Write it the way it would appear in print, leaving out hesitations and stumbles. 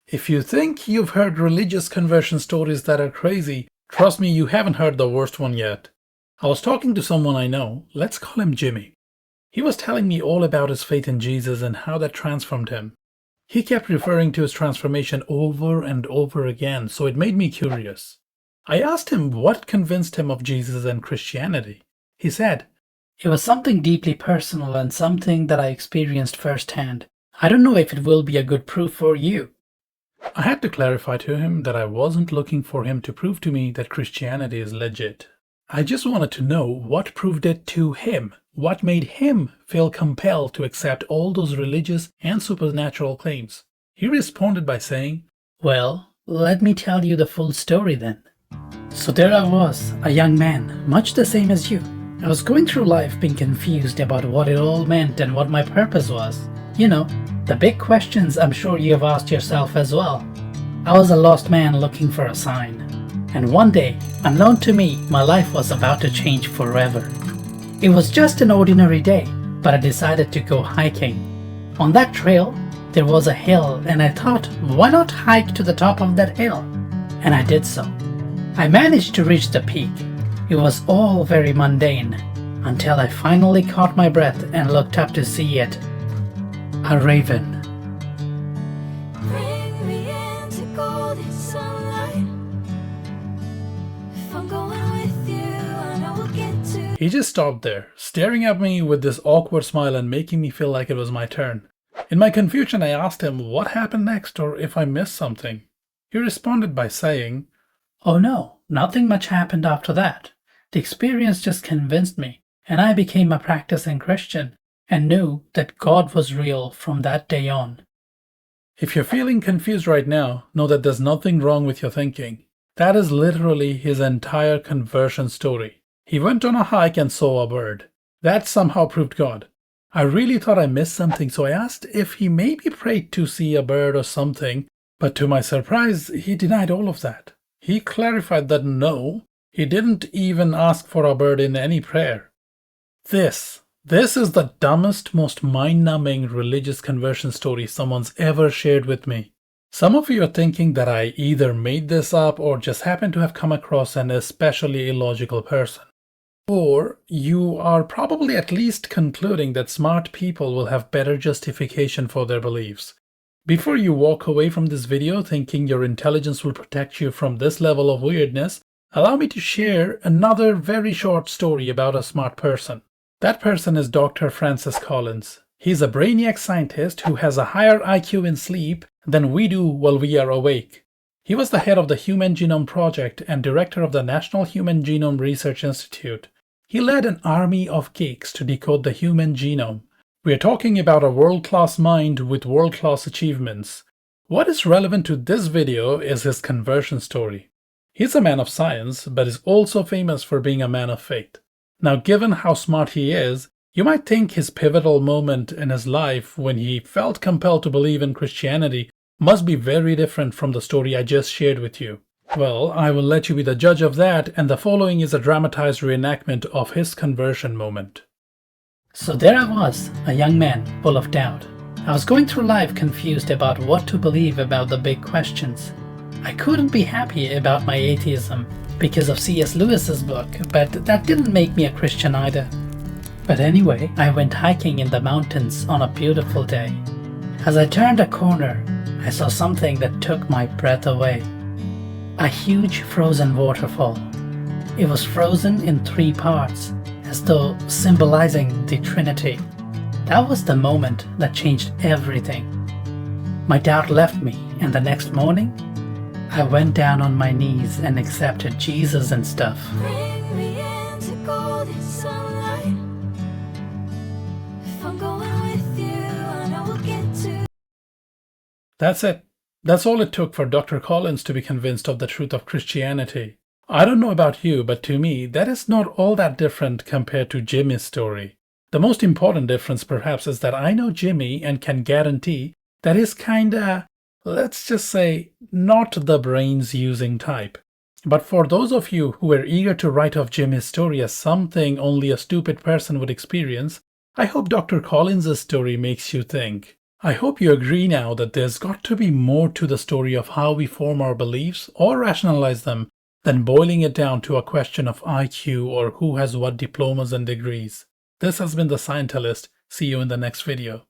If you think you've heard religious conversion stories that are crazy, trust me, you haven't heard the worst one yet. I was talking to someone I know, let's call him Jimmy. He was telling me all about his faith in Jesus and how that transformed him. He kept referring to his transformation over and over again, so it made me curious. I asked him what convinced him of Jesus and Christianity. He said, "It was something deeply personal and something that I experienced firsthand. I don't know if it will be a good proof for you." I had to clarify to him that I wasn't looking for him to prove to me that Christianity is legit. I just wanted to know what proved it to him. What made him feel compelled to accept all those religious and supernatural claims? He responded by saying, "Well, let me tell you the full story then. So there I was, a young man, much the same as you. I was going through life being confused about what it all meant and what my purpose was. You know, the big questions I'm sure you have asked yourself as well. I was a lost man looking for a sign. And one day, unknown to me, my life was about to change forever. It was just an ordinary day, but I decided to go hiking. On that trail, there was a hill, and I thought, why not hike to the top of that hill? And I did so. I managed to reach the peak. It was all very mundane, until I finally caught my breath and looked up to see it. A raven. Bring me into golden sunlight. If I'm going with you, I know we'll get to. He just stopped there, staring at me with this awkward smile and making me feel like it was my turn. In my confusion, I asked him what happened next or if I missed something. He responded by saying, "Oh no, nothing much happened after that. The experience just convinced me, and I became a practicing Christian and knew that God was real from that day on." If you're feeling confused right now, know that there's nothing wrong with your thinking. That is literally his entire conversion story. He went on a hike and saw a bird. That somehow proved God. I really thought I missed something, so I asked if he maybe prayed to see a bird or something, but to my surprise, he denied all of that. He clarified that no, he didn't even ask for a bird in any prayer. This is the dumbest, most mind-numbing religious conversion story someone's ever shared with me. Some of you are thinking that I either made this up or just happened to have come across an especially illogical person. Or you are probably at least concluding that smart people will have better justification for their beliefs. Before you walk away from this video thinking your intelligence will protect you from this level of weirdness, allow me to share another very short story about a smart person. That person is Dr. Francis Collins. He's a brainiac scientist who has a higher IQ in sleep than we do while we are awake. He was the head of the Human Genome Project and director of the National Human Genome Research Institute. He led an army of geeks to decode the human genome. We are talking about a world-class mind with world-class achievements. What is relevant to this video is his conversion story. He's a man of science, but is also famous for being a man of faith. Now, given how smart he is, you might think his pivotal moment in his life when he felt compelled to believe in Christianity must be very different from the story I just shared with you. Well, I will let you be the judge of that, and the following is a dramatized reenactment of his conversion moment. So there I was, a young man full of doubt. I was going through life confused about what to believe about the big questions. I couldn't be happy about my atheism because of C.S. Lewis's book, but that didn't make me a Christian either. But anyway, I went hiking in the mountains on a beautiful day. As I turned a corner, I saw something that took my breath away. A huge frozen waterfall. It was frozen in 3 parts, as though symbolizing the Trinity. That was the moment that changed everything. My doubt left me, and the next morning, I went down on my knees and accepted Jesus and stuff. Bring me into golden sunlight. If I'm going with you, I know we'll get to. That's it. That's all it took for Dr. Collins to be convinced of the truth of Christianity. I don't know about you, but to me, that is not all that different compared to Jimmy's story. The most important difference, perhaps, is that I know Jimmy and can guarantee that he's kinda, let's just say, not the brains-using type. But for those of you who were eager to write off Jimmy's story as something only a stupid person would experience, I hope Dr. Collins' story makes you think. I hope you agree now that there's got to be more to the story of how we form our beliefs or rationalize them than boiling it down to a question of IQ or who has what diplomas and degrees. This has been the Scientalist. See you in the next video.